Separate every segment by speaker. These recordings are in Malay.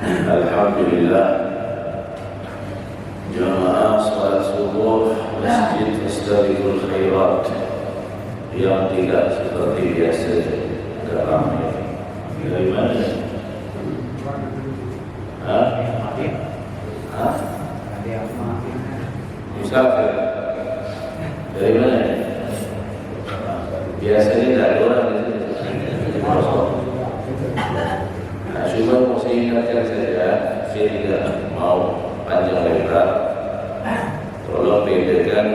Speaker 1: Alhamdulillah, jamaah salat subuh Masjid Fastabiqul Khairat yang tidak seperti biasa agak ramai. Dari mana? Musafir. Dari mana? Biasanya tidak ada orang di sini. Nah, cuma mau saya ingatkan saja, saya tidak mau panjang lebar. Tolong bedakan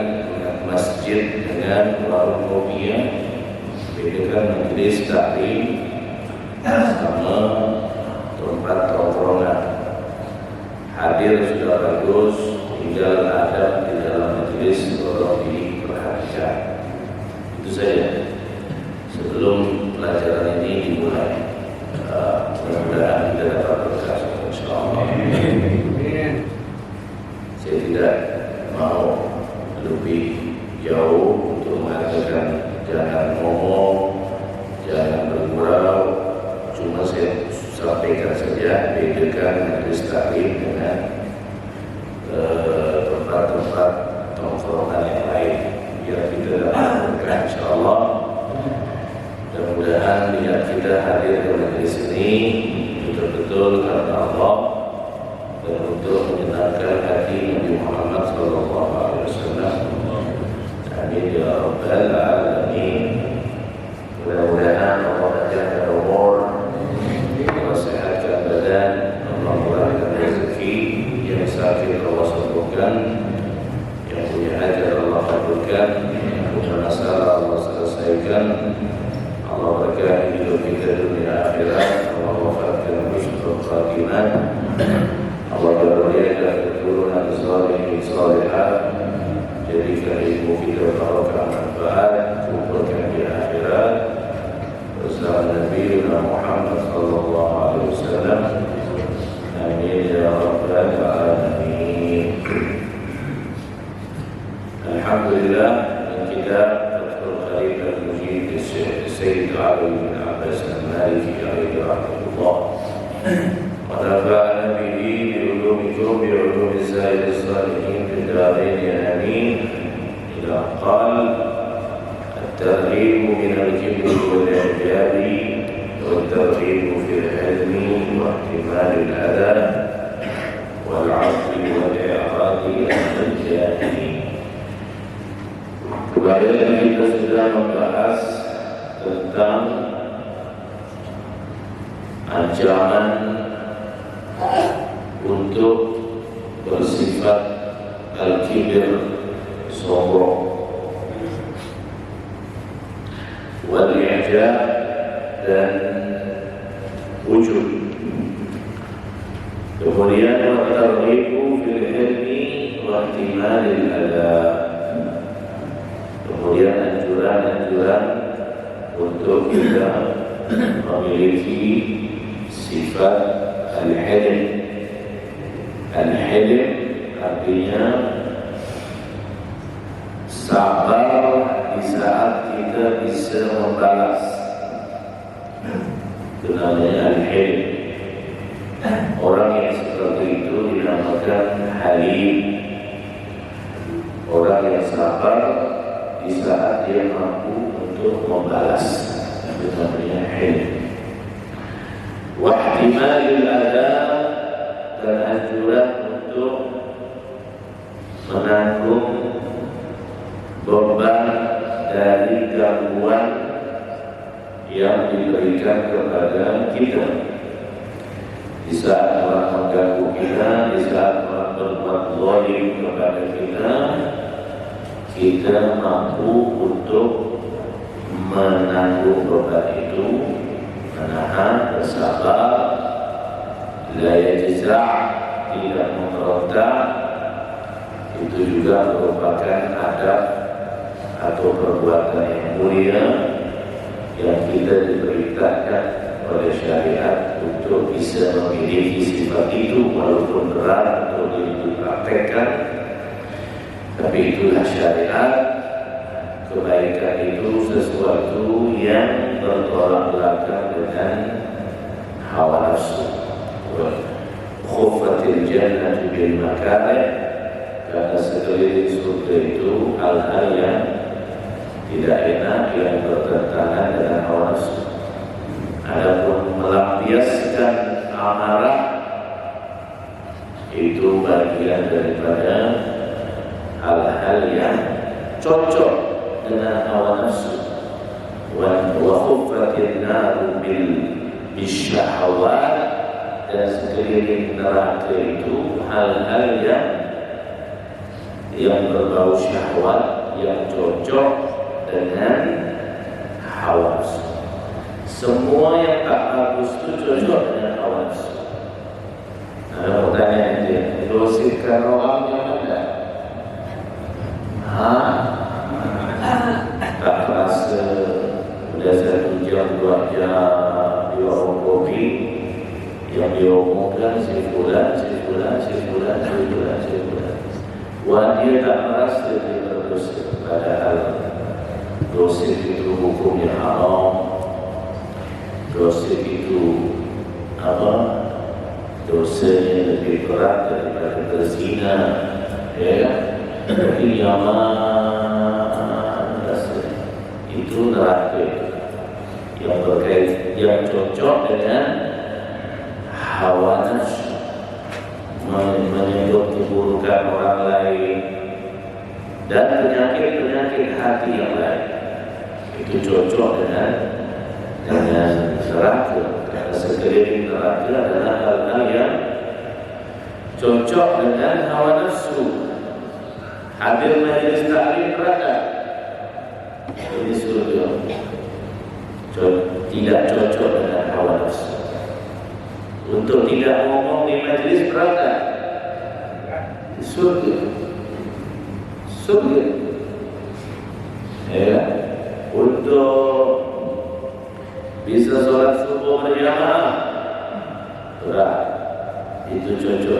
Speaker 1: masjid dengan warung kopinya, bedakan majelis taklim sama tempat tongkrongan. Hadir sudah bagus, tinggal adab di dalam majelis tolong diperhatikan. Itu saja. Sebelum pelajaran ini dimulai, mudah-mudahan kita dapat berkah, insyaallah. Saya tidak mau lebih jauh untuk mengatakan jangan ngomong, jangan bergurau. Cuma saya sampaikan saja, bedakan majelis taklim dengan tempat-tempat tongkrongan yang lain, biar kita dapat berkah, insyaallah. Mudah-mudahan niat kita hadir ke majelis ini betul-betul karena Allah dan untuk menyenangkan hati Nabi Muhammad SAW. Amin ya rabbal alamin. Mudah-mudahan Allah panjangkan umur, Allah sehatkan badan, Allah murahkan rezeki, yang sakit Allah sembuhkan, yang punya hajat Allah kabulkan, yang punya masalah Allah selesaikan. Allah berkahi hidup kita dunia akhirat. Allah wafatkan husnul khatimah. Allah berkahi keturunan salihin salihat. Jadikan ilmu kita barokah manfaat, kumpulkan di akhirat bersama Nabi Muhammad sallallahu alaihi wasallam. Amin ya rabbal alamin. Alhamdulillah, kita السيد علي بن عباس المالكي عليه رحمه الله ونفعنا به بعلومكم بعلوم الزائد الصالحين في الدارين آمين. إلى قال الترغيب من الكبر والإعجاب والترغيب في العلم واحتمال الأذى والعفو والإعراض عن الجاهلين. Kembali kita sudah membahas tentang ancaman untuk bersifat al-kibir, sombong, wal-i'jab dan ujub. Kemudian wa-targhibu fil ilmi wa ihtimalil adha. Kemudian anjuran-anjuran untuk kita memiliki sifat al-hilm. Al-hilm artinya sabar di saat kita bisa membalas. Itu namanya al-hilm. Orang yang seperti itu dinamakan halim. Orang yang sabar di saat dia mampu untuk membalas, itu namanya hilm. Wahtimalil adha dan anjuran untuk menanggung beban dari gangguan yang diberikan kepada kita. Di saat orang mengganggu kita, di saat orang berbuat zalim kepada kita, kita mampu untuk menanggung beban itu, menahan, bersabar, la yajza', tidak memberontak. Itu juga merupakan adab atau perbuatan yang mulia yang kita diperintahkan oleh syariat untuk bisa memiliki sifat itu, walaupun berat untuk dipraktekkan. Tapi itulah syariat. Kebaikan itu sesuatu yang bertolak belakang dengan hawa nafsu. khuffatil jannatu bil makarih, karena sekeliling surga itu hal-hal yang tidak enak yang bertentangan dengan hawa nafsu. Adapun melampiaskan amarah itu bagian daripada hal-hal yang cocok dengan hawa nafsu. Wa khuffatin naru bil bisyahawat, dan sekeliling neraka itu hal-hal yang berbau syahwat, yang cocok dengan hawa nafsu. Semua yang tak bagus itu cocok dengan hawa nafsu. Ada pertanyaan dia, dosirkan orang yang ada? Tak rasa udah 1 jam 2 jam di warung kopi yang diomongkan sebulan. Wah, dia tak merasa dia berdosa, padahal dosa itu hukumnya haram. Dosa itu dosanya lebih berat daripada berzina, ya. Tapi itu neraka yang berkait, yang cocok dengan hawa nafsu, menyebut keburukan orang lain dan penyakit hati yang lain. Itu cocok dengan neraka, karena sekeliling neraka adalah hal-hal yang cocok dengan hawa nafsu. Hadir majlis taklim neraka, ini surga, tidak cocok dengan hawa nafsu. Untuk tidak ngomong di majlis neraka, surga, ya. Untuk bisa sholat subuh berjamaah, berat. Itu cocok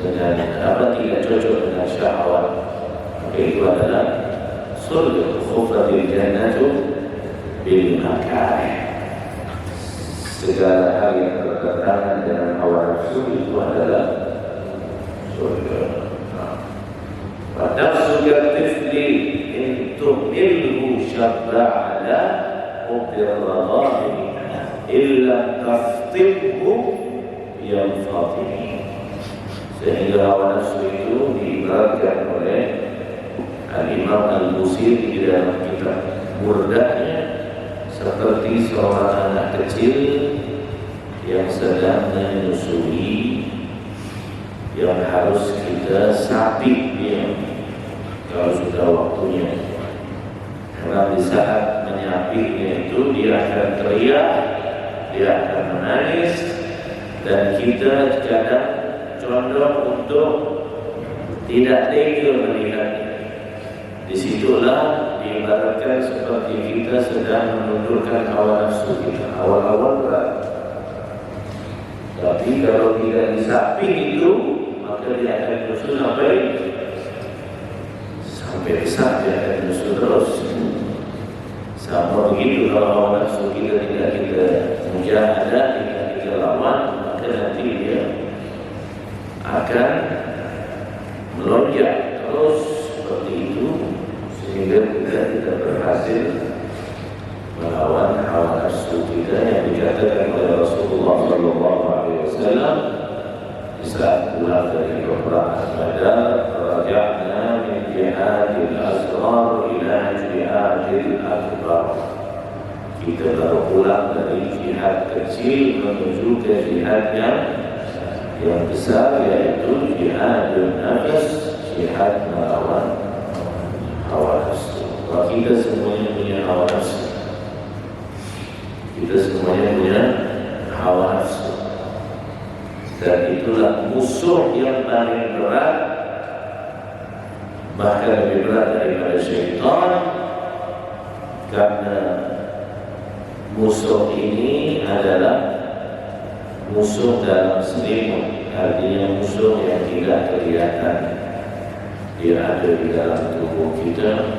Speaker 1: dengan apa, tidak cocok dengan syahwat. Maka itu adalah surga. Khuffatil jannatu bil makarih. Segala hal yang bertentangan dengan hawa nafsu itu adalah surga. Nafsuka tifli in tuhmilhu syabba'ala ubirradhi illa taftibhu yang fatimi. Sehingga hawa nafsu itu diibaratkan oleh Al-Imam Al-Busiri di dalam kitab Burdahnya seperti seorang anak kecil yang sedang menyusui, yang harus kita sapit dia kalau sudah waktunya. Karena di saat menyapitnya itu dia akan teriak, dia akan menangis, dan kita kadang condong untuk tidak tega melihatnya. Disitulah diibaratkan seperti kita sedang menundurkan hawa nafsu kita. Awal-awal berat, tapi kalau tidak disapih itu, maka dia akan nyusul sampai besar, dia akan nyusul terus. Sama begitu kalau hawa nafsu kita tidak kita mujahadah, tidak kita lawan, maka nanti dia akan melonjak terus seperti itu, sehingga kita tidak berhasil melawan hawa nafsu kita yang dikatakan oleh Rasulullah SAW di saat pulang dari peperangan Badar, raja'na min jihadil asghar ila jihadil akbar. Kita baru pulang dari jihad kecil menuju ke jihad yang besar, yaitu jihadul nafs, jihad melawan hawa nafsu. Kita semuanya punya hawa nafsu. Kita semuanya punya hawa nafsu. Dan itulah musuh yang paling berat, bahkan lebih berat daripada syaitan, karena musuh ini adalah musuh dalam selimut, artinya musuh yang tidak kelihatan. Dia ada di dalam tubuh kita,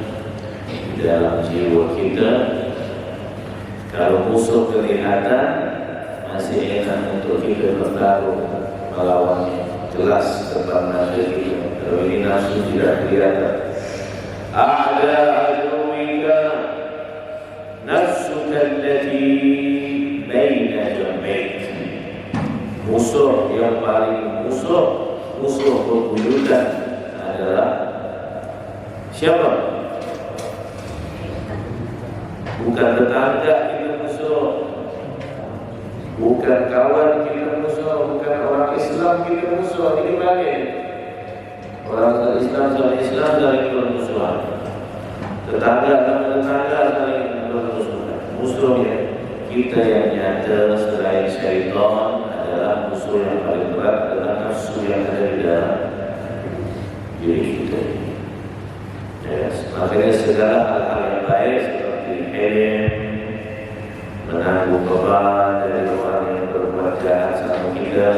Speaker 1: di dalam jiwa kita. Kalau musuh kelihatan, masih enak untuk kita bertarung. melawannya. Jelas depan nafsu kita. Kalau ini nafsu tidak kelihatan. Ada aduwika nafsuka allati baina jambaik. Musuh yang paling musuh bebuyutan adalah siapa? Bukan tetangga kita musuh, bukan kawan kita musuh, bukan orang Islam kita musuh. Ini balik. Orang Islam saling bermusuhan. Tetangga saling bermusuhan. Musuhnya kita yang nyata selain syaitan adalah musuh yang paling berat adalah nafsu yang ada di dalam diri kita. Ya, makanya segala hal-hal yang baik seperti hilm, menanggung beban dari orang yang berbuat jahat sama kita,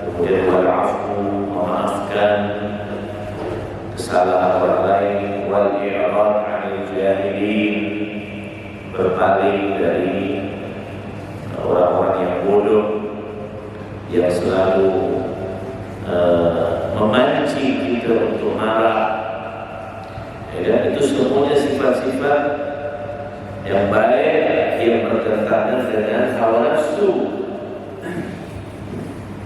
Speaker 1: kemudian wal-'afwu, memaafkan kesalahan orang lain, wal-i'rad 'anil jahilin, berpaling dari orang-orang yang bodoh yang selalu memancing kita untuk marah. Ya, itu semuanya sifat-sifat yang baik yang bertentangan dengan hawa nafsu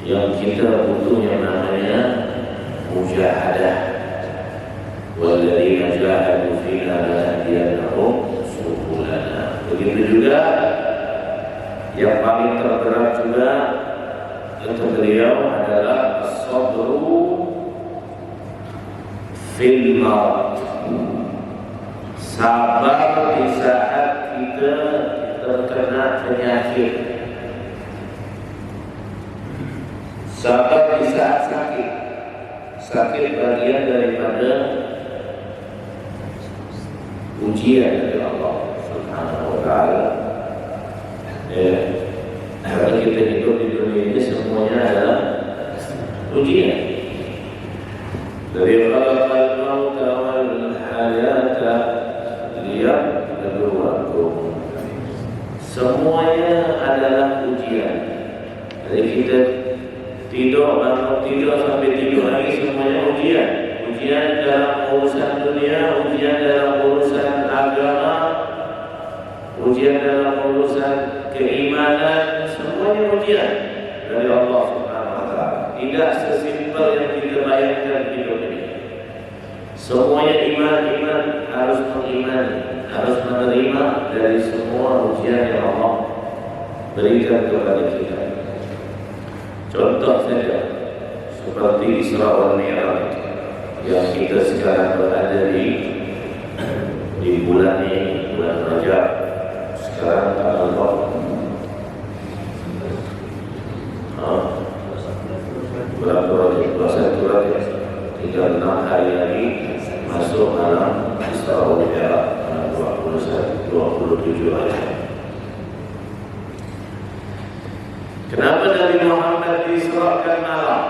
Speaker 1: yang kita butuh yang namanya mujahadah. Walladzina jahadu fina lanahdiyannahum subulana. Begitu juga yang paling terberat juga untuk beliau adalah as-sabru fil maut. Sabar di saat kita terkena penyakit. Sabar di saat sakit. Sakit bagian daripada ujian dari Allah Subhanahu wa ta'ala. Karena kita hidup di dunia ini semuanya adalah ujian. Dari khalaqal mauta wal hayata liyabluwakum. Semuanya adalah ujian. Jadi kita tidur, bangun tidur sampai tidur lagi semuanya ujian. Ujian dalam urusan dunia, ujian dalam urusan agama, ujian dalam urusan keimanan, semuanya ujian dari Allah Subhanahu wa ta'ala. Tidak sesimpel yang kita bayangkan hidup ini. Semuanya iman harus mengimani, harus menerima dari semua ujian yang Allah berikan kepada kita. Contoh saja seperti Isra wal Mi'raj yang kita sekarang berada di bulan ini, bulan Rajab. Sekarang tanggal berapa? Bulan Rajab, 21 Rajab. Tinggal 6 hari lagi masuk malam Isra wal Mi'raj, 27 Rajab. Kenapa Nabi Muhammad diisrakan malam?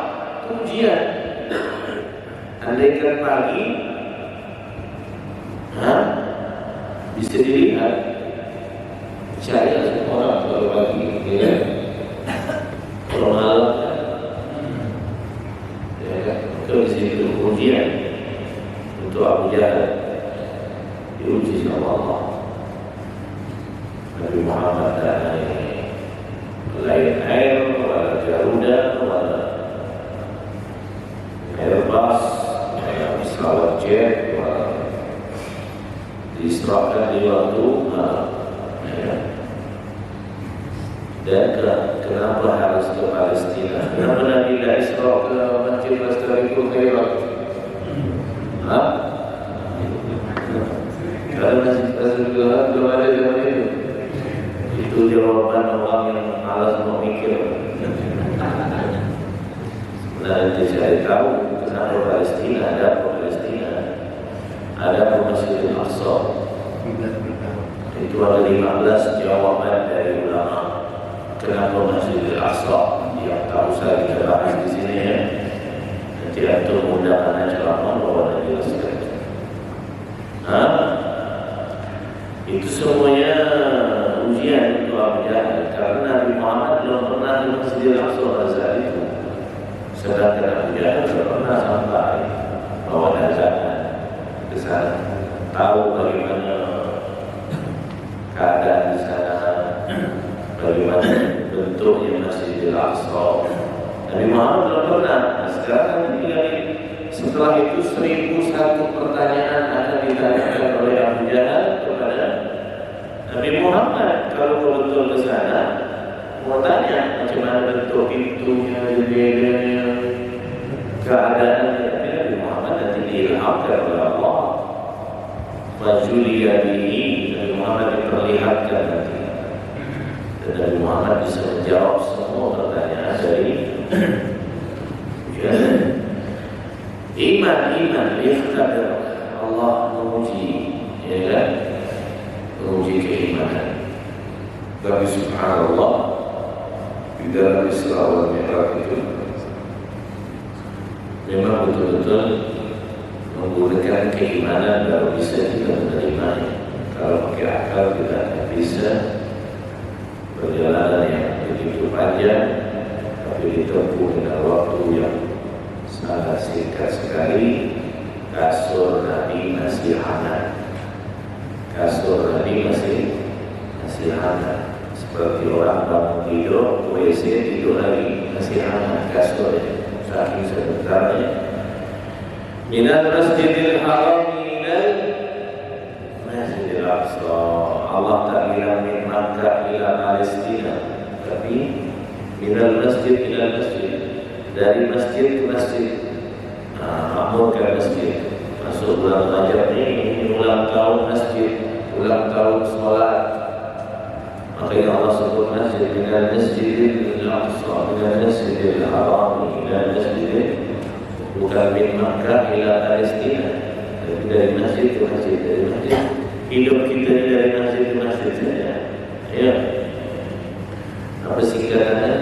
Speaker 1: Ujian. Andaikan pagi, bisa dilihat. Saya semua orang kalau pagi, ya. Kalau malam, ya, itu di situ ujian untuk Abu Jahal, diuji sama Allah. Nabi Muhammad dan lain air, wala Garuda, wala Airbus, pesawat jet, diisrakan di waktu malam. Dan kenapa harus ke Palestina? Kenapa Nabi tidak Isra ke Masjid Mastarikul Khairat? Karena Masjid Mastarikul Khairat belum ada zaman itu. Itu jawaban orang yang malas mau mikir. Nanti saya tahu kenapa Palestina, ada Masjid Al-Aqsa. Itu ada 15 jawaban dari ulama. Kenapa Masjid Al-Aqsa yang tak usah kita bahas di sini ya. Nanti antum undangan ceramah bahwa dijelaskan. Itu semuanya ujian untuk Abu Jahal karena Nabi Muhammad belum pernah di Masjid Al-Aqsa saat itu. pernah sampai bawa dagangan ke sana, tahu bagaimana keadaan di sana, bagaimana bentuknya Masjidil Aqsa. Nabi Muhammad belum pernah. Nah, sekarang setelah itu 1001 pertanyaan akan ditanyakan oleh Abu Jahal kepada Nabi Muhammad. Kalau betul ke sana, mau tanya macam mana bentuk pintunya, jendelanya, keadaannya. Tapi Nabi Muhammad nanti diilhamkan oleh Allah. Fajuliya bihi, Nabi Muhammad diperlihatkan nanti. Dan Nabi Muhammad bisa menjawab semua pertanyaan dari iman ikhtabir. Allah menguji, ya kan? Menguji keimanan. Tapi subhanallah, di dalam Isra wal Mi'raj itu memang betul-betul menggunakan keimanan baru bisa kita menerimanya. Kalau pakai akal kita tidak bisa. Perjalanan yang begitu panjang, tapi ditempuh dengan waktu yang sangat singkat sekali. Kasur Nabi masih hangat. Kasur Nabi masih hangat. Seperti orang bangun tidur, WC tidur lagi, masih hangat kasurnya. Saking sebentarnya. Minal Masjidil Haram ilal Masjidil Aqsa. Allah tak bilang min Makkah ila Palestina, tapi minal masjid ila masjid, dari masjid ke masjid. Makmurkan masjid. Masuk bulan Rajab ini ulang tahun masjid, ulang tahun sholat. Makanya Allah sebut masjid minal Masjidil Aqsa, minal Masjidil Haram ila masjid, bukan min Makkah ila Palestina, tapi dari masjid ke masjid, dari masjid. Hidup kita dari masjid ke masjid saja. Ya. Apa singkatannya?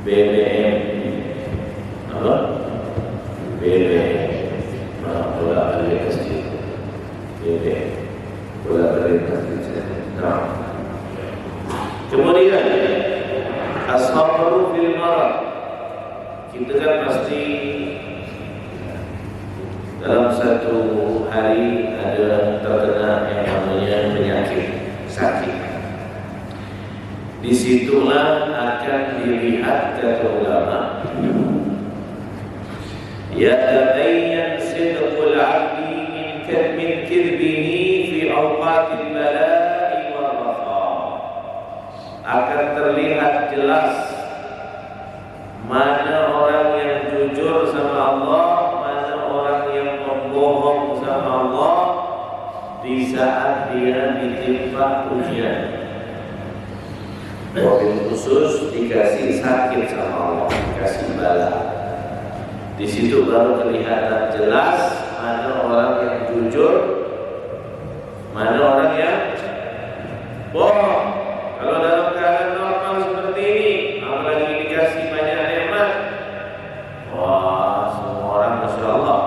Speaker 1: BBM. Apa? BBM. Bola balik masjid. BBM. Bola balik masjid saja. Nah. Kemudian as-sabru fil marad. Kita kan pasti dalam satu hari ada terkena yang namanya penyakit, sakit. Disitulah akan dilihat kata ulama, yatabayyan sidqul 'abdi min kirbihi fi awqatil bala'i wal rafa. Akan terlihat jelas mana orang yang jujur sama Allah, bohong sama Allah di saat dia ditimpa ujian. Wabil khusus dikasih sakit sama Allah, dikasih bala. Di situ baru kelihatan jelas mana orang yang jujur, mana orang yang bohong. Kalau dalam keadaan normal seperti ini, apalagi dikasih banyak nikmat, wah, semua orang masya Allah.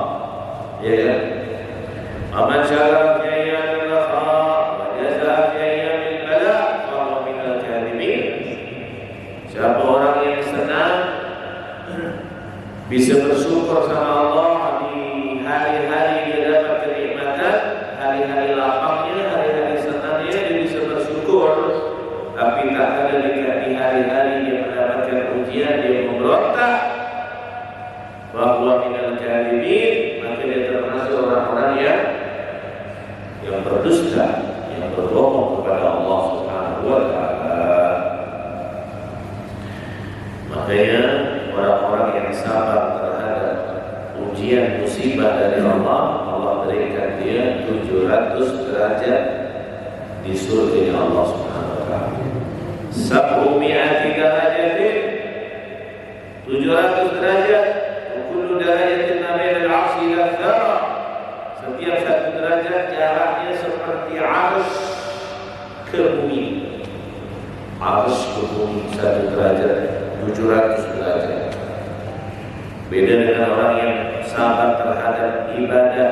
Speaker 1: Ya kan? Aman syaraf ayyamil raha wa jazaa fi ayyamil bala fa huwa minal kadhibin. Siapa orang yang senang bisa bersyukur sama Allah di hari-hari dia dapat kenikmatan, hari-hari lapangnya, hari-hari senangnya dia bisa bersyukur. Tapi tak ada di hari-hari dia mendapatkan ujian dia memberontak, bahwa minal kadhibin, maka dia termasuk orang-orang yang berdusta, yang berbohong kepada Allah Subhanahu wa taala. Makanya orang-orang yang sabar terhadap ujian musibah dari Allah, Allah berikan dia 700 derajat di surga Allah Subhanahu wa taala. 700 darajatin, 700 derajat. Kullu darajatin min al-'arsy ila thara. Setiap satu derajat jaraknya seperti arsy ke bumi. Arsy ke bumi satu derajat 700 derajat. Beda dengan orang yang sabar terhadap ibadah.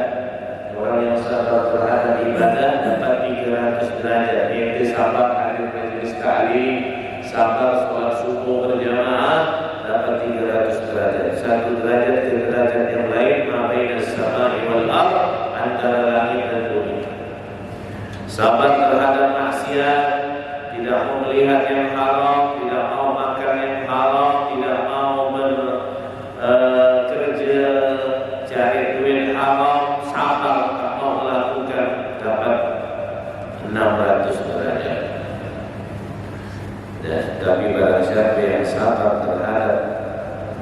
Speaker 1: Orang yang sabar terhadap ibadah dapat 300 derajat. Dia sabar hadir majelis ta'lim, sabar sholat subuh berjamaah, dapat 300 derajat. Satu derajat sabar terhadap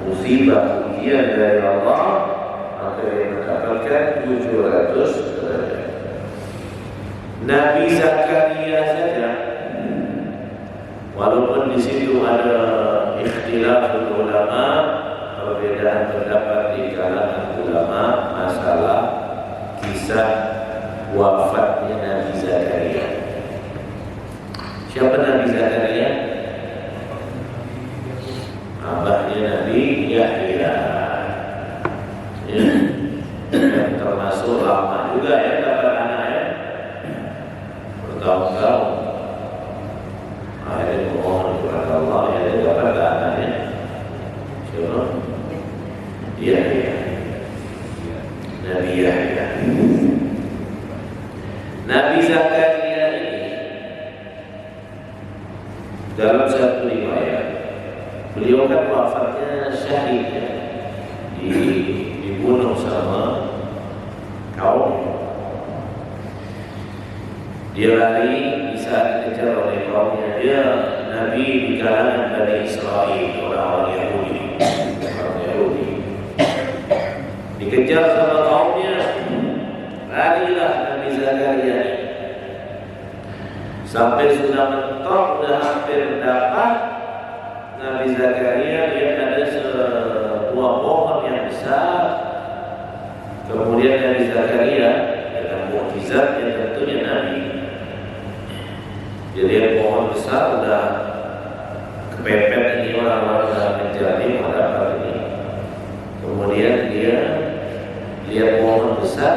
Speaker 1: musibah ujian dari Allah, maka dia mendapatkan 700 derajat. Nabi Zakaria saja, walaupun di situ ada ikhtilaf ulama, perbedaan pendapat di kalangan ulama masalah kisah wafatnya Nabi Zakaria. Siapa Nabi Zakaria? Abahnya Nabi Yahya. Ya. Termasuk lama juga ya dapat anaknya, bertahun-tahun. Akhirnya memohon kepada Allah, ya dia dapat anaknya. Siapa? Yahya. Nabi Yahya. Nabi Zakaria ini dalam satu riwayat, beliau kan wafatnya syahid ya, dibunuh sama kaum. Dia lari di saat dikejar oleh kaumnya. Dia Nabi di kalangan Bani Israel, orang-orang Yahudi. Orang Yahudi dikejar sama kaumnya. Larilah Nabi Zakaria sampai sudah mentok, sudah hampir dapat. Nabi Zakaria lihat ada sebuah pohon yang besar. Kemudian Nabi Zakaria dengan mukjizat yang tentunya Nabi, dia lihat pohon besar, sudah kepepet ini orang-orang sudah menjadi mendapat ini. Kemudian dia lihat pohon besar,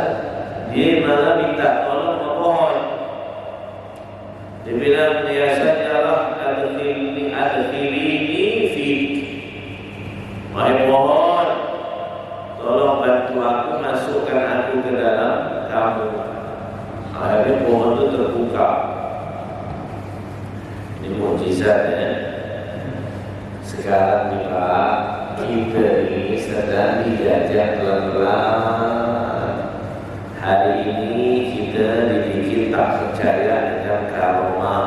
Speaker 1: dia malah minta tolong sama pohon. Dia bilang, ya sajalah adkhilini fik. Wahai pohon, tolong bantu aku, masukkan aku ke dalam kamu. Akhirnya pohon itu terbuka. Ini mukjizat ya. Sekarang nih Pak, kita ini sedang dijajah pelan-pelan. Hari ini kita dibikin tak percaya dengan karomah.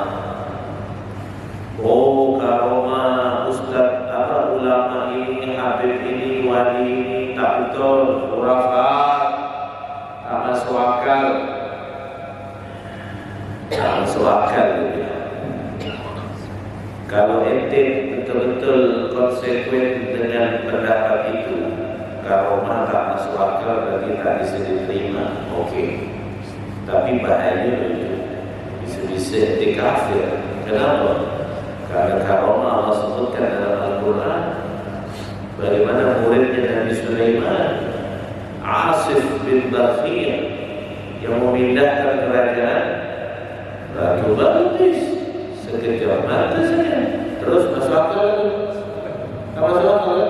Speaker 1: Oh, karomah, ustaz, apa ulama ini, habib ini, wali ini, tak betul, khurafat, tak masuk akal. Tak masuk akal gitu. Kalau ente betul-betul konsekuen dengan pendapat itu, karomah tak masuk akal bagi tak bisa diterima, oke. Tapi bahayanya begitu, bisa-bisa ente kafir. Kenapa? Karena karomah Allah sebutkan dalam Al-Quran. Bagaimana muridnya Nabi Sulaiman, Asif bin Bakhiyah, yang memindahkan kerajaan Ratu Balqis sekejap mata saja. Terus masuk akal itu? Tak masuk akal ya?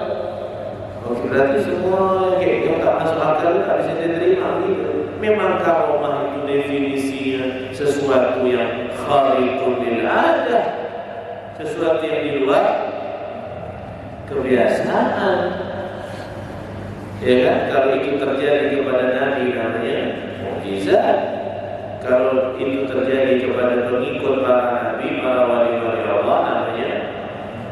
Speaker 1: Oke, berarti semua yang tak masuk akal tak bisa diterima gitu. Memang karomah itu definisinya sesuatu yang khariqun lil adah, sesuatu yang di luar kebiasaan. Ya kan? Kalau itu terjadi kepada Nabi namanya mukjizat. Kalau itu terjadi kepada pengikut para nabi, para wali-wali Allah, namanya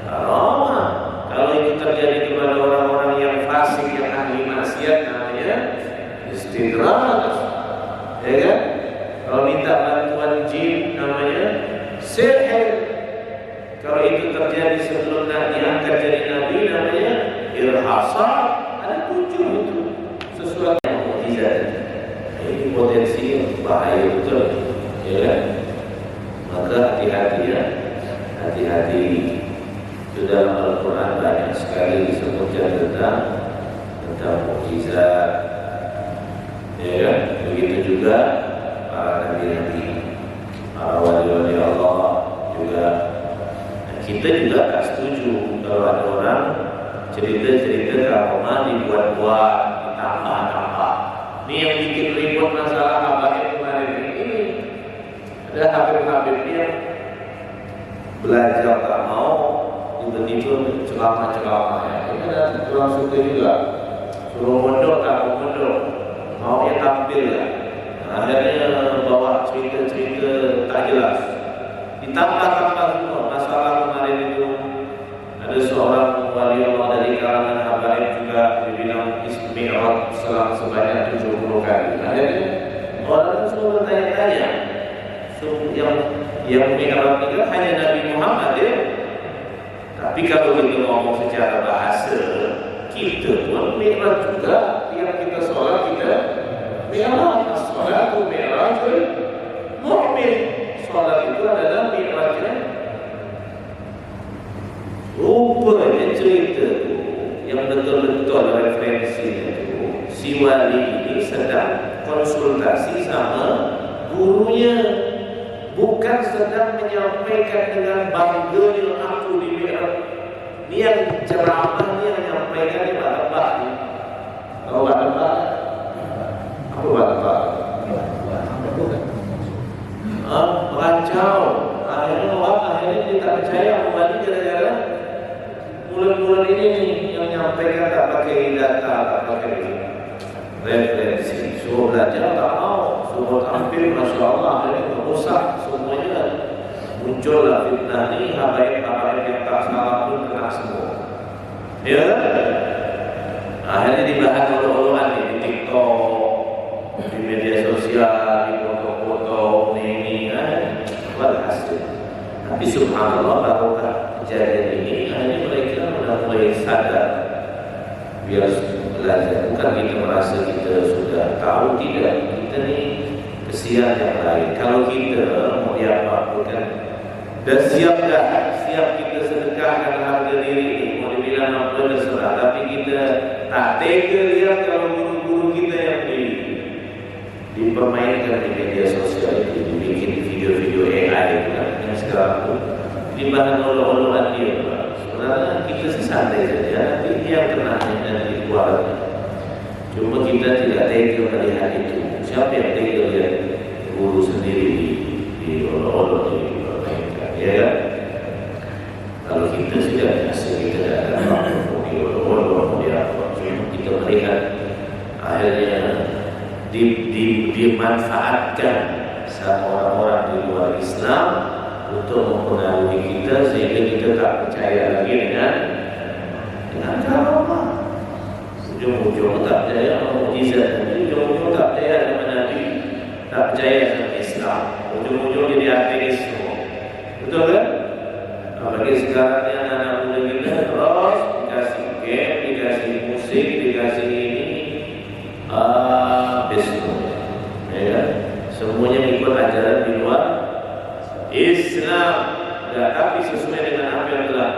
Speaker 1: karomah. Kalau itu terjadi kepada orang-orang yang fasik, yang ahli maksiat, namanya istidraj. Ya kan? Kalau minta bantuan jin, namanya sihir. Kalau itu terjadi sebelum Nabi diangkat jadi Nabi, namanya irhasa. Ada 7 itu sesuatu yang mukjizat. Ini potensi bahaya betul, ya kan? Maka hati-hati ya, hati-hati. Di dalam Al-Quran banyak sekali disebutkan tentang mukjizat, ya kan? Begitu juga para nabi-nabi, para wali-wali Allah juga. Kita juga tak setuju kalau ada orang cerita-cerita karomah dibuat-buat, ditambah-tambah. Ini yang bikin ribut masalah abahnya kemarin ini. Ada habib-habibnya yang belajar tak mau, tiba-tiba ceramah-ceramah ya. Ini ada kurang suka juga. Suruh mondok tak mau mondok, maunya tampil ya. Akhirnya bawa cerita-cerita tak jelas. Ditambah-tambah semua. Masalah kemarin itu ada Ada seorang wali Allah dari kalangan habaib juga dibilang Mi'raj sebanyak 70 kali. Akhirnya orang semua bertanya-tanya, yang Mi'raj itu hanya Nabi Muhammad ya. Tapi kalau kita ngomong secara bahasa, kita pun Mi'raj juga. Yang kita sholat kita Mi'raj. Sholat itu Mi'raj mu'min. Sholat itu adalah Mi'rajnya. Rupanya cerita itu yang betul-betul referensinya itu si wali ini sedang konsultasi sama gurunya, bukan sedang menyampaikan dengan bangganya aku di Mi'raj. Ini yang ceramah, ini yang menyampaikan di Batak ini. Tahu Batak? Apa Batak? Merancau. Akhirnya dia tak percaya wali gara-gara bulan-bulan ini nih yang menyampaikan tak pakai data, tak pakai referensi. Suruh belajar tak mau, suruh tampil, Masya Allah, akhirnya merusak semuanya. Muncullah fitnah ini, habaib-habaib yang tak salah pun kena semua. Ya, akhirnya dibahas oleh-olehan di TikTok, di media sosial, di foto-foto, ini, berhasil. Tapi subhanallah, barokah kejadian ini, akhirnya mereka mulai sadar biar belajar. Bukan kita merasa kita sudah tahu, tidak. Kita ni kesian yang lain. Kalau kita mau diapa-apakan, dah siap kita sedekahkan harga diri ini, mau dibilang apa terserah. Tapi kita tak tega lihat kalau guru-guru kita yang dipermainkan di media sosial itu, dibikin video-video AI itu kan, yang sekarang itu dibahan oleh-olehan dia. Sebenarnya kita sih santai saja, tapi dia yang kena dan dikeluarkan. Cuma kita tidak tega melihat itu. Siapa yang tega lihat guru sendiri di oleh-oleh dipermainkan, ya kan? Kalau kita sudah biasa, kita tidak ada apa-apa di oleh-oleh dia apa. Cuma kita melihat akhirnya dimanfaatkan sama orang-orang di luar Islam untuk mempengaruhi kita sehingga kita tak percaya lagi dengan cara Allah. Ujung-ujung tak percaya sama mukjizat, ujung-ujung tak percaya sama Nabi, tak percaya sama Islam, ujung-ujung jadi ateis semua. Betul kan? Apalagi sekarang ni anak-anak muda kita terus dikasih game, dikasih musik, dikasih ini, ya, semuanya ikut ajaran di luar Islam. Dan tapi sesuai dengan apa yang telah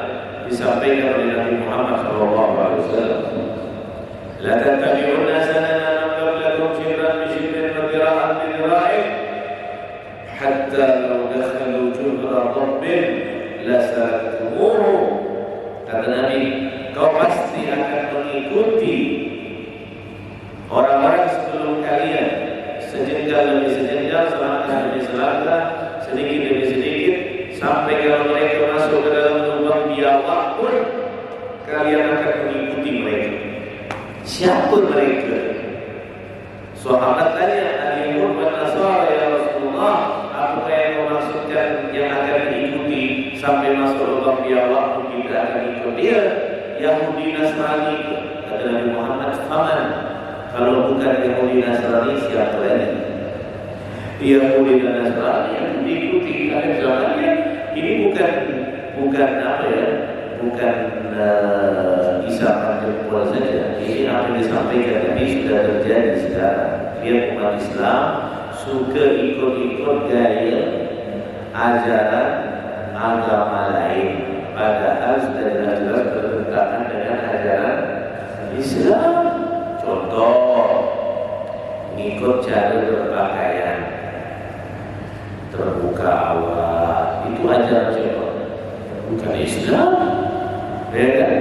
Speaker 1: disampaikan oleh Nabi Muhammad SAW. La tattabi'unna sanana man qablakum shibran bi shibrin wa dira'an bi dira'in hatta law dakhalu juhra rabbin la salaktumuhu. Kata Nabi, kau pasti akan mengikuti orang-orang sebelum kalian, sejengkal demi sejengkal, selangkah demi selangkah, sedikit demi sedikit, sampai kalau mereka masuk ke dalam lubang biawak pun kalian akan mengikuti mereka. Siapa mereka? Sahabat tanya, Al-Yahud wa Nasara ya Rasulullah, apa yang kau maksudkan yang akan diikuti sampai masuk lubang biawak pun kita akan ikut dia? Yahudi Nasrani. Kata Nabi Muhammad, faman. Kalau bukan Yahudi Nasrani, siapa lagi? Yahudi dan Nasrani yang diikuti oleh zamannya. Ini bukan apa ya? Bukan isapan jempol saja. Ini apa yang disampaikan Nabi sudah terjadi sekarang. Biar umat Islam suka ikut-ikut gaya ajaran agama lain, padahal sudah jelas-jelas bertentangan dengan ajaran Islam. Contoh, ngikut cara berpakaian, terbuka aurat, itu ajaran siapa? Bukan Islam. Ya kan?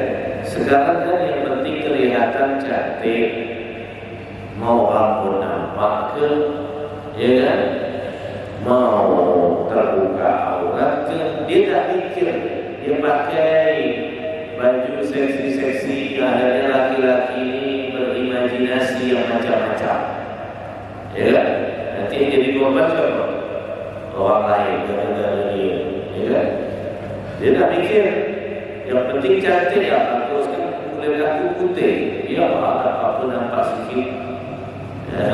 Speaker 1: Sekarang kan yang penting kelihatan cantik, mau rambut nampak ke, ya kan? Mau terbuka aurat ke, dia tak mikir, dia pakai baju seksi-seksi, akhirnya laki-laki ini berimajinasi yang macam-macam. Ya kan? Nanti yang jadi korban siapa? Orang lain, gara-gara dia. Ya kan? Dia tak mikir. Yang penting cantik ya, teruskan kulit aku putih. Ya, apa-apa nampak sikit. Ya,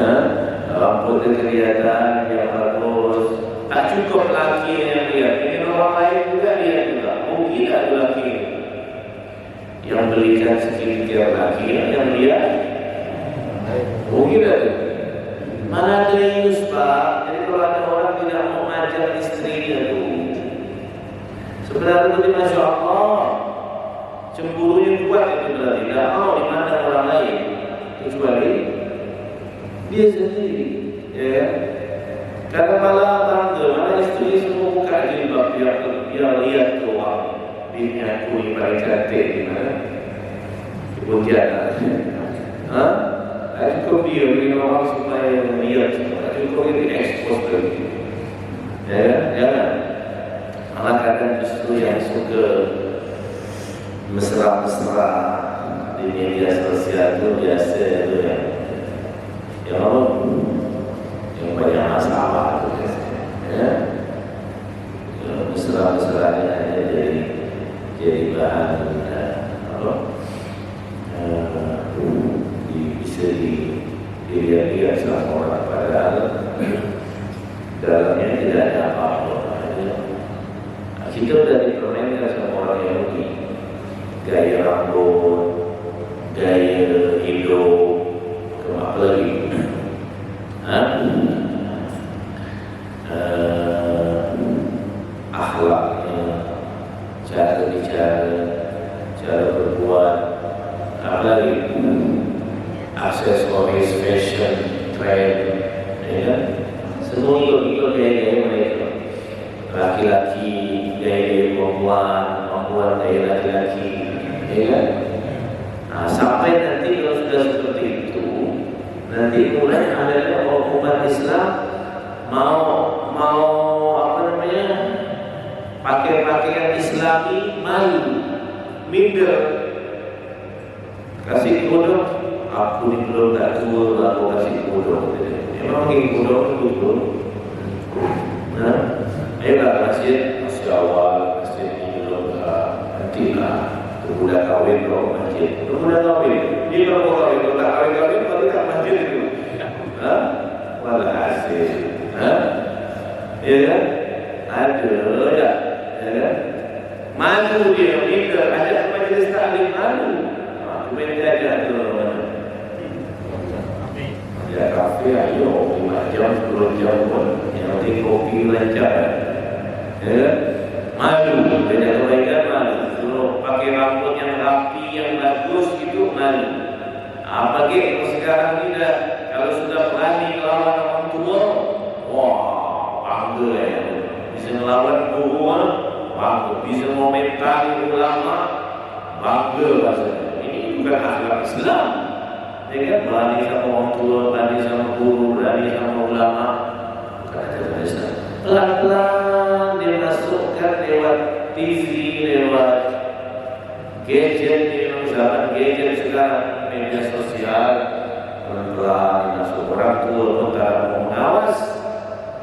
Speaker 1: rambutnya kelihatan yang bagus. Tak cukup laki yang lihat, ini orang lain juga lihat juga. Oh gila tu laki. Yang belikan skincare laki yang lihat. Oh gila tu. Mana ada Yus Pak? Jadi kalau ada orang tidak mau mengajar istrinya tu, sebenarnya itu Masya Allah, cemburunya kuat itu berarti. Tidak mau dimandang orang lain kecuali dia sendiri. Ya. Karena malah tangga, malah istri semua buka jilbab dia lihat tu orang bini aku yang paling cantik di mana? Di Pontianak. Cukup dia bagi orang supaya lihat semua. Cukup dia diekspos lagi. Ya, jangan. Malah kadang justru yang suka mesra-mesra di media sosial itu biasa itu yang apa? Yang banyak masalah itu biasanya. Ya, mesra-mesranya hanya jadi bahan apa? Bisa dilihat sama orang, padahal dalamnya tidak ada apa-apa. Kita sudah dipermainkan sama orang Yahudi, gaya rambut, gaya hidup, apa lagi? Akhlaknya, cara bicara, cara berbuat, apa lagi? Aksesoris, fashion, trend, ya kan? Semua ikut gaya-gaya mereka. Laki-laki gaya perempuan, perempuan gaya laki-laki, ya kan? Nah, sampai nanti kalau sudah seperti itu, nanti mulai adanya umat Islam mau apa namanya, pakai pakaian Islami, malu, minder, kasih kodok. Aku ni belum tak tua, aku kasih kodok. Memang ini kodok itu belum. Ayolah masjid awal, masjid ini belum nantilah. Sudah kahwin belum masjid. Sudah kahwin. Dia belum kahwin, kalau tak kahwin baru tak masjid itu. Walah hasil. Ya kan? Ada ya. Ya kan? Malu dia, minder. Ada majlis taklim malu. Kemudian dia ada tu. Ya kafe ayo 5 jam 10 jam pun yang penting kopi lancar. Ya, malu, banyak kebaikan malu. Kalau pakai rambut yang rapi, yang bagus itu malu. Apalagi sekarang tidak, kalau sudah berani melawan orang tua, wah bangga ya. Bisa melawan guru, bangga. Bisa momentari ulama, bangga rasanya. Ini bukan akhlak Islam. Ya kan, berani sama orang tua, berani sama guru, berani sama ulama. Bukan Islam. Pelan-pelan dia masukkan lewat TV, lewat gadget, di zaman gadget sekarang, media sosial. Pelan-pelan masuk. Orang tua pun tak mau mengawas,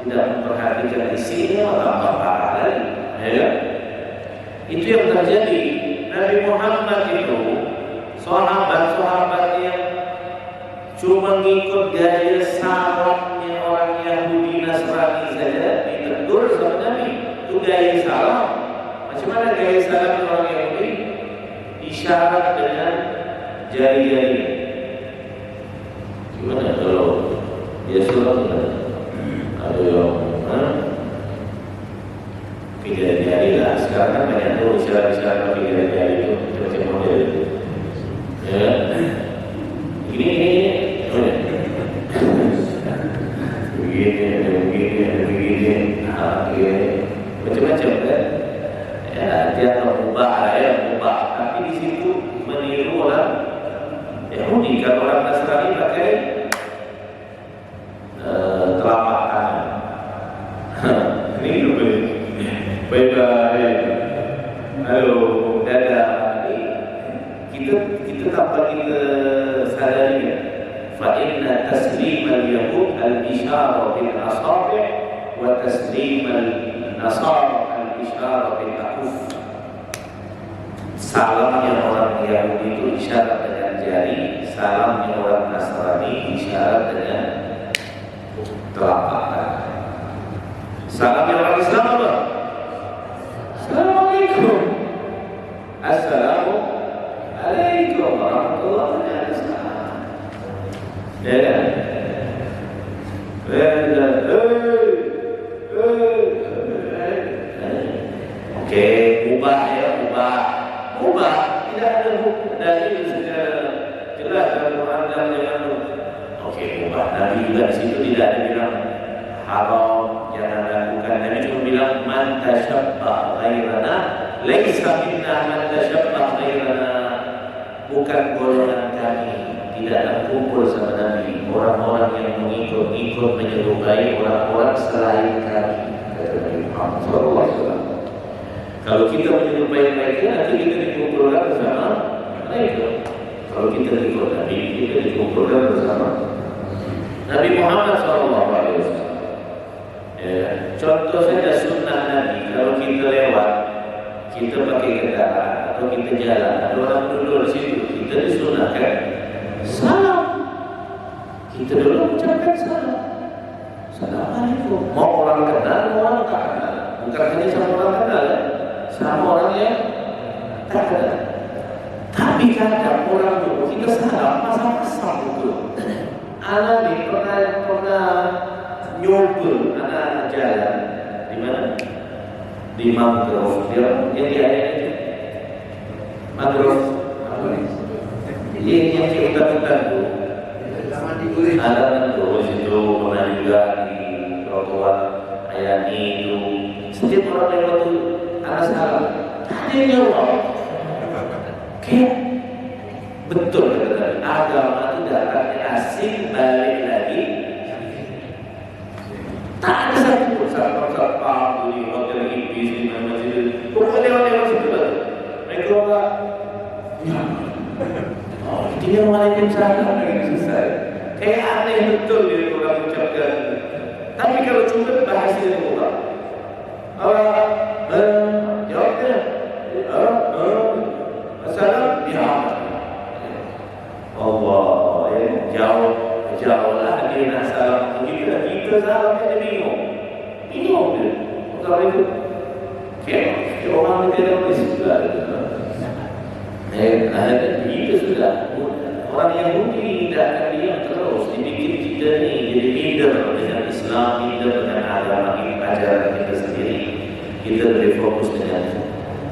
Speaker 1: tidak memperhatikan isinya, tambah parah lagi. Ya, itu yang terjadi. Nabi Muhammad itu sahabat-sahabat yang cuma mengikut gaya salamnya orang Yahudi Nasrani saja ditegur sama Nabi. Itu gaya salam. Macam mana gaya salam orang Yahudi? Isyarat dengan jari-jari. Gimana kalau dia suruh ada yang tiga jari lah. Sekarang kan banyak tuh isyarat-isyarat tiga jari itu macam model. Ya, ini begini, macam-macam kan? Ya, dia mengubah, tapi di situ meniru orang Yahudi. Kalau orang Nasrani pakai telapak tangan. Ini dulu, bye-bye, halo, dadah. Kita tambah kita sadari. فإن تسليم اليهود الإشارة بالأصابع وتسليم النصارى الإشارة بالأكف. Salamnya orang Yahudi itu isyarat dengan jari, salamnya orang Nasrani isyarat dengan telapak tangan. Salamnya orang Islam apa? Assalamualaikum. Assalamualaikum warahmatullahi wabarakatuh. Ya kan? Oke, ubah ya, ubah. Tidak ada dalil secara jelas dalam Quran dan jangan. Oke, ubah. Nabi juga di situ tidak ada bilang haram, jangan lakukan. Nabi cuma bilang man tashabbaha ghairana laisa minna man tashabbaha ghairana. Bukan golongan kami. Tidak kumpul sama Nabi orang-orang yang mengikut menyerupai orang-orang selain kami, kata Nabi Muhammad SAW. Kalau kita menyerupai mereka, nanti kita dikumpulkan bersama mereka. Kalau kita ikut Nabi, kita dikumpulkan bersama Nabi Muhammad SAW. Ya, contoh saja sunnah Nabi. Kalau kita lewat, kita pakai kendaraan atau kita jalan, ada orang duduk di situ, kita disunahkan salam. Kita dulu ucapkan salam. Assalamualaikum. Mau orang kenal, mau orang tak kenal. Bukan hanya sama orang kenal, sama orang yang tak kenal. Tapi kadang orang dulu kita salam pasang-pasang itu. Anak ni pernah nyoba anak jalan di mana? Di mangrove. Dia yang di air itu mangrove apa ni? Yang kita tu ada terus itu pernah juga di trotoar Ayani itu setiap orang lewat itu ada salam, ada yang jawab. Betul kata agama itu datangnya asing balik lagi. Tak ada satu satpam di hotel Ibis di mana situ. Pokoknya lewat situ mereka orang. Dia Waalaikumsalam selesai. Kayak aneh betul dia orang ucapkan. Tapi kalau cuma bahasa dia orang, jawabnya, Assalam, ya Allah, jauhlah dia nak salam. Kita salam dia bingung dia. Kalau itu, kayak orang kita di sebelah. Ada itu sudah. Orang Yahudi tidak akan diam terus. Dibikin kita ni jadi leader dengan Islam, leader dengan agama ini, ajaran kita sendiri. Kita lebih fokus dengan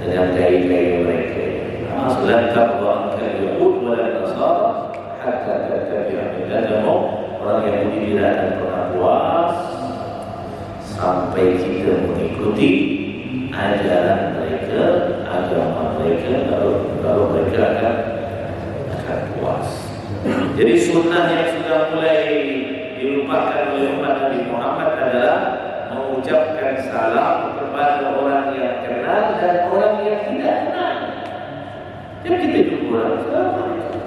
Speaker 1: gaya-gaya mereka. Lan tarda anka al-yahud wa la nasara hatta tattabi'a millatahum. Orang Yahudi tidak akan pernah puas sampai kita mengikuti ajaran mereka, agama mereka. Kalau mereka akan puas. Jadi sunnah yang sudah mulai dilupakan oleh umat Nabi Muhammad adalah mengucapkan salam kepada orang yang kenal dan orang yang tidak kenal. Jadi kita jumpa orang Assalamualaikum.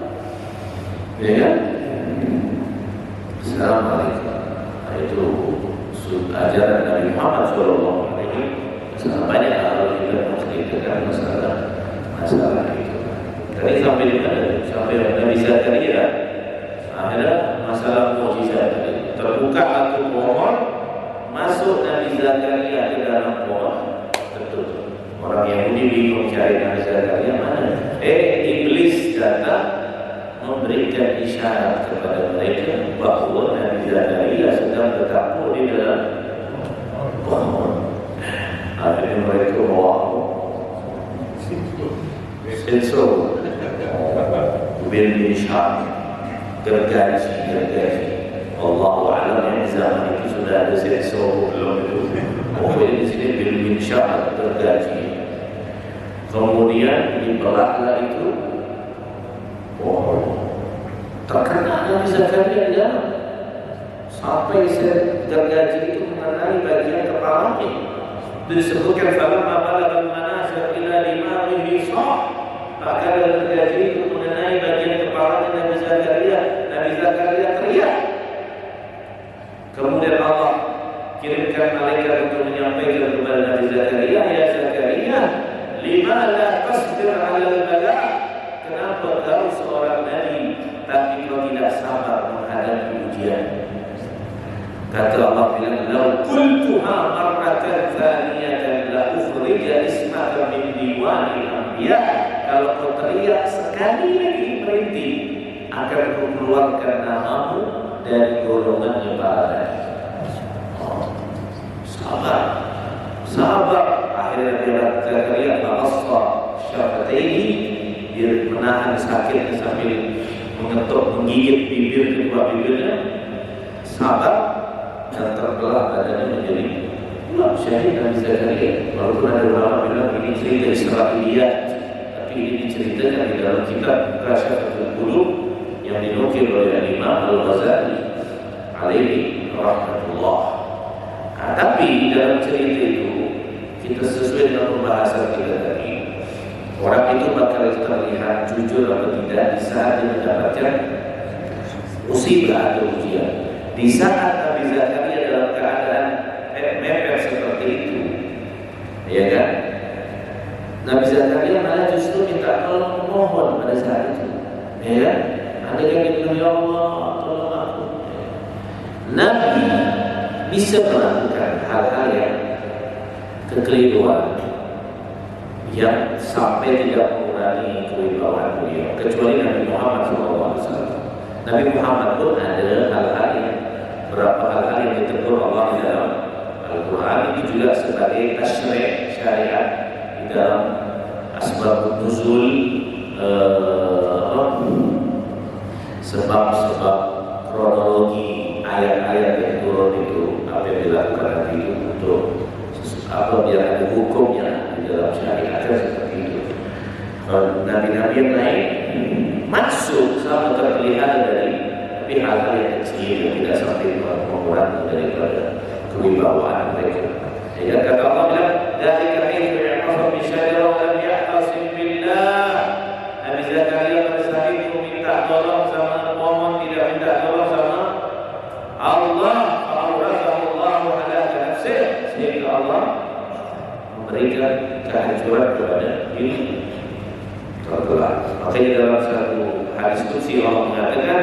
Speaker 1: Ya kan? Assalamualaikum. Itu ajaran Nabi Muhammad SAW. Banyak hal kita menceritakan masalah itu. Tadi sampai di mana? Sampai Nabi Zakaria ada masalah mukjizat. Terbuka satu pohon, masuk Nabi Zakaria ke dalam pohon. Betul. Orang Yahudi bingung cari Nabi Zakaria mana? Iblis datang memberikan isyarat kepada mereka bahawa Nabi Zakaria sedang bertapuk di dalam pohon. Akhirnya mereka bawa sensor bil-ishar gergaji. Allahu a'lam yang zaman itu sudah ada sensor belum itu. Pokoknya di sini bil-ishar gergaji. Kemudian dibelahlah itu terkena Nabi Zakaria ya. Sampai gergaji itu mengenai bagian kepalanya. Disebutkan salam apabila manasir ila limarihi sah. Maka gergaji itu mengenai bagian kepalanya Nabi Zakaria. Nabi Zakaria teriak. Kemudian Allah kirimkan malaikat untuk menyampaikan kepada Nabi Zakaria, ya Zakaria, Limadha tasbir 'ala al-bala? Kenapa kau seorang nabi tapi kau tidak sabar menghadapi ujian? Kata Allah bilang, "Lau qultuha marratan thaniyatan la ukhrija ismaka min diwanil anbiya." Kalau kau teriak sekali lagi merintih, akan kukeluarkan namamu dari golongannya para nabi. Sabar, sabar. Akhirnya dia teriak, "Ba'asra syafataihi." Dia menahan sakitnya sambil mengetuk, menggigit kedua bibirnya. Sabar dan terbelah badannya menjadi syahid Nabi Zakaria. Walaupun ada ulama bilang ini cerita Israiliyat, tapi ini diceritakan di dalam kitab Kasyafatul Qulub yang dinukil oleh Imam Al-Ghazali alaihi rahmatullah. Tapi dalam cerita itu kita sesuai dengan pembahasan kita tadi, orang itu bakal terlihat jujur atau tidak di saat dia mendapatkan musibah atau ujian. Di saat Nabi Zakaria dalam keadaan mepet seperti itu, ya kan? Nabi Zakaria malah justru minta tolong, mohon pada saat itu, ya kan? Ada yang bilang, "Ya Allah, tolong aku." Nabi bisa melakukan hal-hal yang kekeliruan yang sampai tidak mengurangi kewibawaan beliau, kecuali Nabi Muhammad SAW. Nabi Muhammad pun ada hal-hal yang berapa hal-hal yang ditegur Allah di dalam Al-Quran. Ini juga sebagai tasyri' syariat di dalam asbab nuzul, sebab-sebab kronologi ayat-ayat yang turun itu, apa yang dilakukan Nabi itu untuk apa, biar ada hukumnya di dalam syariat seperti itu. Nabi-nabi yang lain masuk sama terlihat dari tapi hal-hal yang kecil yang tidak sampai mengurangi daripada kewibawaan mereka. Ya, kata Allah bilang, "Dari kain ber'aqaf bi syajarah wa lam yahtasim billah." Nabi Zakaria pada saat itu minta tolong sama mohon, tidak minta tolong sama Allah. Allahu ala nafsih, sehingga Allah memberikan kehancuran kepada diri. Makanya dalam satu hadis qudsi Allah mengatakan,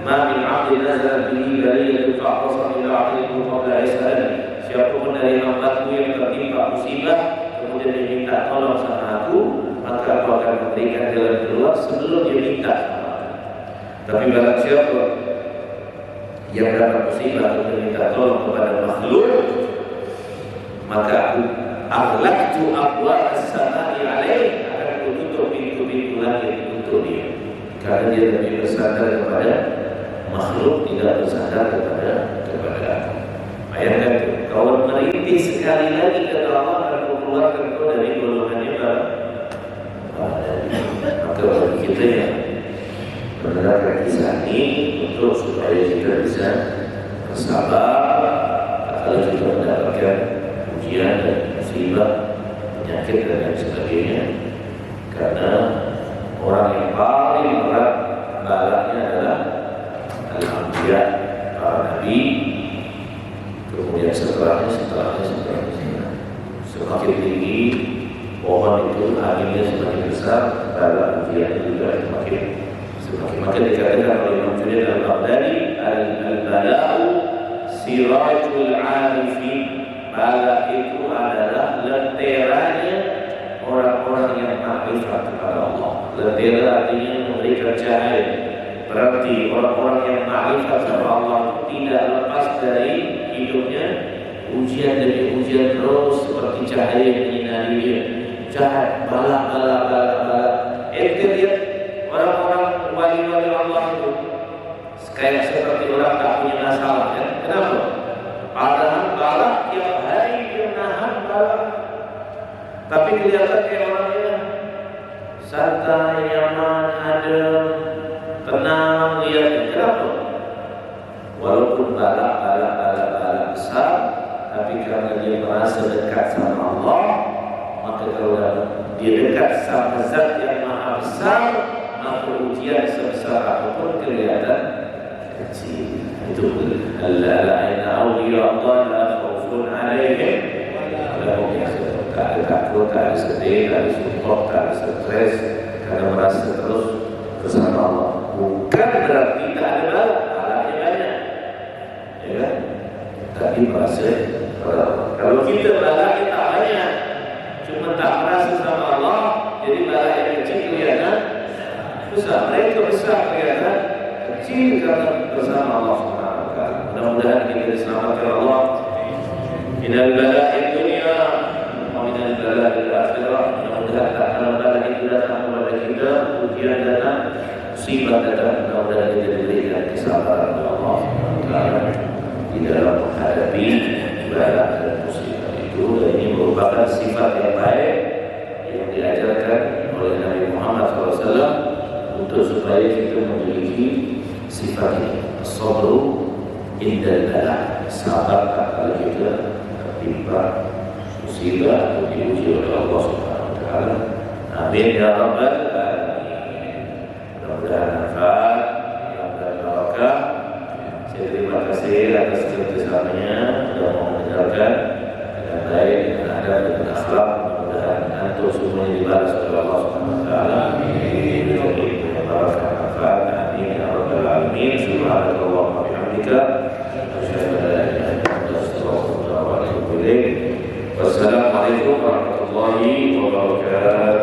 Speaker 1: "Ma min 'abdin nazala bihi baliyatun fa'tasama ila 'abdihi qabla yas'alani." Siapapun dari hambaku yang tertimpa musibah kemudian dia minta tolong sama aku, maka aku akan memberikan jalan keluar sebelum dia minta sama aku. Tapi barang siapa yang dapat musibah kemudian minta tolong kepada makhluk, maka aku aghlaqtu abwaab as-samaa'i 'alaihi, akan kututup pintu-pintu langit untuk dia, karena dia lebih bersandar kepada makhluk, tidak bersandar kepada aku. Bayangkan itu, kau merintih sekali lagi kata Allah akan mengeluarkan kau dari golongannya para nabi. Maka bagi kita yang mendengarkan kisah ini, untuk supaya kita bisa bersabar kalau kita mendapatkan ujian dan musibah, penyakit dan lain sebagainya. Karena orang yang paling berat balanya adalah al-anbiya, para nabi. Kemudian setelahnya. Semakin tinggi pohon itu, anginnya semakin besar, bala ujian juga semakin dikatakan oleh Imam Junaid al-Baghdadi, al-bala'u sirajul 'arifin. Bala itu adalah lenteranya orang-orang yang makrifat kepada Allah. Lentera artinya memberikan cahaya. Berarti orang-orang yang makrifat kepada Allah tidak lepas dari hidupnya ujian demi ujian terus, seperti cahaya yang menyinari dia. Cahaya, bala. Ente lihat orang-orang wali-wali Allah itu kayak seperti orang tak punya masalah, kan? Kenapa? Padahal bala tiap hari dia nahan bala, tapi kelihatan kayak orangnya santai, nyaman, adem, tenang, lihat. Kenapa? Walaupun bala besar, tapi karena dia merasa dekat sama Allah, maka kalau dia dekat sama Zat yang Maha Besar, maka ujian sebesar apapun kelihatan kecil. Itu ala inna awliya Allah la khaufun alaihim wa la hum yahzanun. tak ada takut, tak ada sedih, tak ada support, tak ada stres, karena merasa terus bersama Allah. Bukan berarti tak ada balanya banyak, ya kan? Tapi merasa kalau kita balanya tak banyak, cuma tak merasa sama Allah, jadi balanya kecil kelihatan besar. Mereka besar kelihatan kecil karena bersama Allah Subhanahu Wa Taala. Mudah-mudahan kita diselamatkan Allah minal bala'i dunia wa minal bala'i akhirah. Mudah-mudahan tak ada bala itu datang kepada kita, ujian datang, musibah datang. Mudah-mudahan kita diberikan kesabaran oleh Allah Taala di dalam menghadapi bala dan musibah itu. Dan ini merupakan sifat yang baik yang diajarkan oleh Nabi Muhammad SAW untuk supaya kita memiliki sifat ini. As-sabru indal bala, sabar kalau kita tertimpa musibah atau diuji oleh Allah Subhanahu Wa Taala. Amin ya rabbal alamin. Mudah-mudahan manfaat, mudah-mudahan barakah. Saya terima kasih atas kerjasamanya sudah mau mendengarkan dengan baik, dengan adab, dengan akhlak. Mudah-mudahan antum semuanya dibalas oleh Allah Subhanahu Wa Taala. Amin. Barakah manfaat. Amin ya rabbal alamin. Subhanallah wa bihamdika. Asyhadu an la ilaha illa anta astaghfiruka wa atubu ilaik. Wassalamualaikum warahmatullahi wabarakatuh.